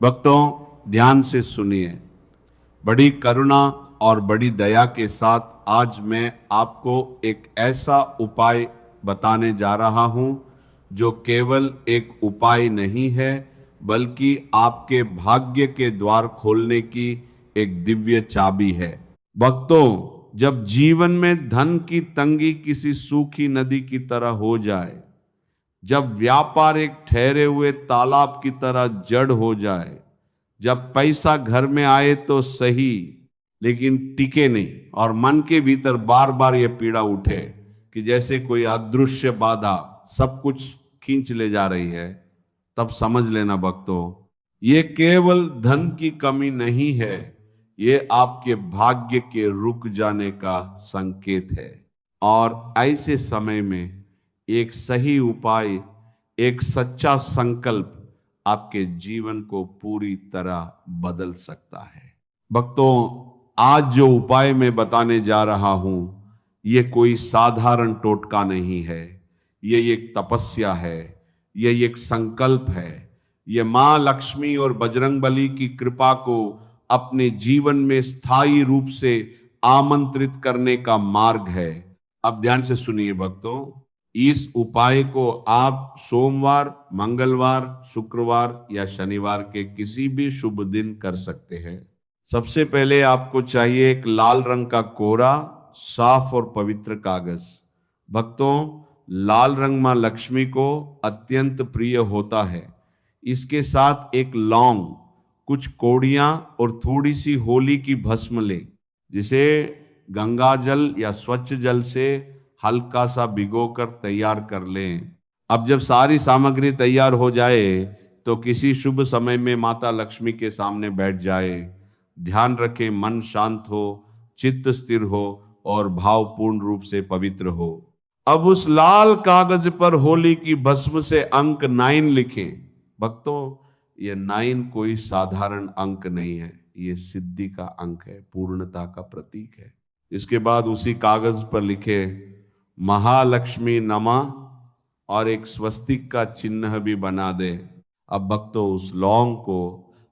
भक्तों, ध्यान से सुनिए। बड़ी करुणा और बड़ी दया के साथ आज मैं आपको एक ऐसा उपाय बताने जा रहा हूं जो केवल एक उपाय नहीं है, बल्कि आपके भाग्य के द्वार खोलने की एक दिव्य चाबी है। भक्तों, जब जीवन में धन की तंगी किसी सूखी नदी की तरह हो जाए, जब व्यापार एक ठहरे हुए तालाब की तरह जड़ हो जाए, जब पैसा घर में आए तो सही लेकिन टिके नहीं, और मन के भीतर बार बार यह पीड़ा उठे कि जैसे कोई अदृश्य बाधा सब कुछ खींच ले जा रही है, तब समझ लेना भक्तों, ये केवल धन की कमी नहीं है, ये आपके भाग्य के रुक जाने का संकेत है। और ऐसे समय में एक सही उपाय, एक सच्चा संकल्प आपके जीवन को पूरी तरह बदल सकता है। भक्तों, आज जो उपाय मैं बताने जा रहा हूं, ये कोई साधारण टोटका नहीं है, ये एक तपस्या है, ये एक संकल्प है, ये मां लक्ष्मी और बजरंगबली की कृपा को अपने जीवन में स्थायी रूप से आमंत्रित करने का मार्ग है। अब ध्यान से सुनिए भक्तों, इस उपाय को आप सोमवार, मंगलवार, शुक्रवार या शनिवार के किसी भी शुभ दिन कर सकते हैं। सबसे पहले आपको चाहिए एक लाल रंग का कोरा, साफ और पवित्र कागज। भक्तों, लाल रंग मां लक्ष्मी को अत्यंत प्रिय होता है। इसके साथ एक लौंग, कुछ कोड़ियां और थोड़ी सी होली की भस्म ले, जिसे गंगा जल या स्वच्छ जल से हल्का सा भिगोकर तैयार कर लें। अब जब सारी सामग्री तैयार हो जाए तो किसी शुभ समय में माता लक्ष्मी के सामने बैठ जाए। ध्यान रखें, मन शांत हो, चित्त स्थिर हो और भावपूर्ण रूप से पवित्र हो। अब उस लाल कागज पर होली की भस्म से अंक 9 लिखें। भक्तों, ये 9 कोई साधारण अंक नहीं है, ये सिद्धि का अंक है, पूर्णता का प्रतीक है। इसके बाद उसी कागज पर लिखे महालक्ष्मी नमः और एक स्वस्तिक का चिन्ह भी बना दे। अब भक्तों, उस लौंग को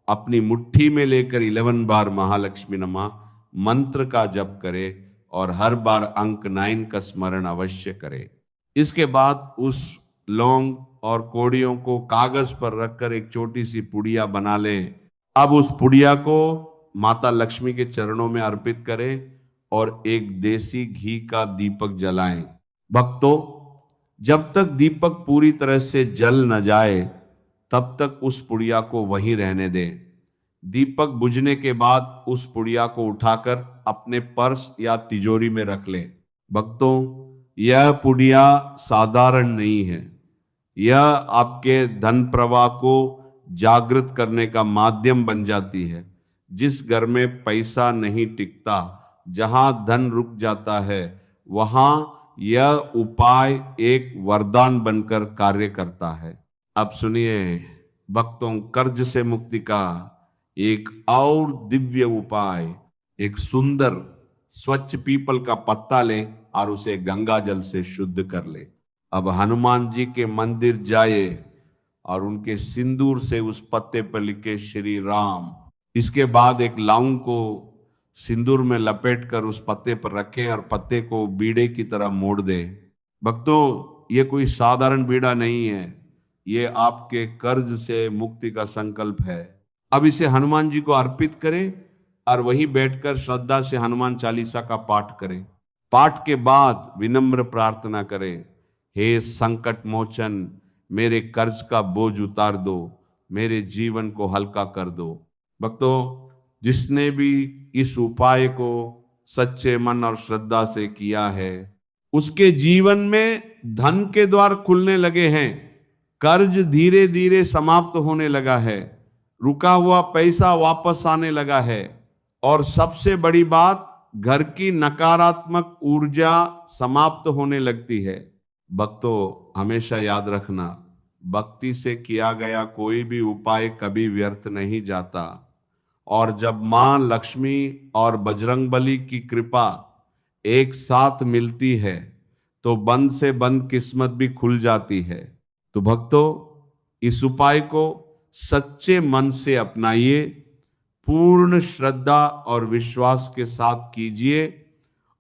अपनी मुट्ठी में लेकर 11 बार महालक्ष्मी नमः मंत्र का जप करे और हर बार अंक 9 का स्मरण अवश्य करे। इसके बाद उस लौंग और कोड़ियों को कागज पर रखकर एक छोटी सी पुड़िया बना ले। अब उस पुड़िया को माता लक्ष्मी के चरणों में अर्पित करें और एक देसी घी का दीपक जलाएं। भक्तों, जब तक दीपक पूरी तरह से जल न जाए तब तक उस पुड़िया को वहीं रहने दें। दीपक बुझने के बाद उस पुड़िया को उठाकर अपने पर्स या तिजोरी में रख लें। भक्तों, यह पुड़िया साधारण नहीं है, यह आपके धन प्रवाह को जागृत करने का माध्यम बन जाती है। जिस घर में पैसा नहीं टिकता, जहां धन रुक जाता है, वहां यह उपाय एक वरदान बनकर कार्य करता है। अब सुनिए भक्तों, कर्ज से मुक्ति का एक और दिव्य उपाय, एक सुंदर स्वच्छ पीपल का पत्ता ले और उसे गंगा जल से शुद्ध कर ले। अब हनुमान जी के मंदिर जाए और उनके सिंदूर से उस पत्ते पर लिखे श्री राम। इसके बाद एक लौंग को सिंदूर में लपेटकर उस पत्ते पर रखें और पत्ते को बीड़े की तरह मोड़ दे। भक्तों, ये कोई साधारण बीड़ा नहीं है, ये आपके कर्ज से मुक्ति का संकल्प है। अब इसे हनुमान जी को अर्पित करें और वहीं बैठकर श्रद्धा से हनुमान चालीसा का पाठ करें। पाठ के बाद विनम्र प्रार्थना करें, हे संकट मोचन, मेरे कर्ज का बोझ उतार दो, मेरे जीवन को हल्का कर दो। भक्तों, जिसने भी इस उपाय को सच्चे मन और श्रद्धा से किया है, उसके जीवन में धन के द्वार खुलने लगे हैं, कर्ज धीरे धीरे समाप्त होने लगा है, रुका हुआ पैसा वापस आने लगा है, और सबसे बड़ी बात, घर की नकारात्मक ऊर्जा समाप्त होने लगती है। भक्तों, हमेशा याद रखना, भक्ति से किया गया कोई भी उपाय कभी व्यर्थ नहीं जाता। और जब मां लक्ष्मी और बजरंगबली की कृपा एक साथ मिलती है तो बंद से बंद किस्मत भी खुल जाती है। तो भक्तों, इस उपाय को सच्चे मन से अपनाइए, पूर्ण श्रद्धा और विश्वास के साथ कीजिए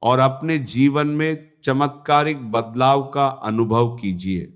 और अपने जीवन में चमत्कारिक बदलाव का अनुभव कीजिए।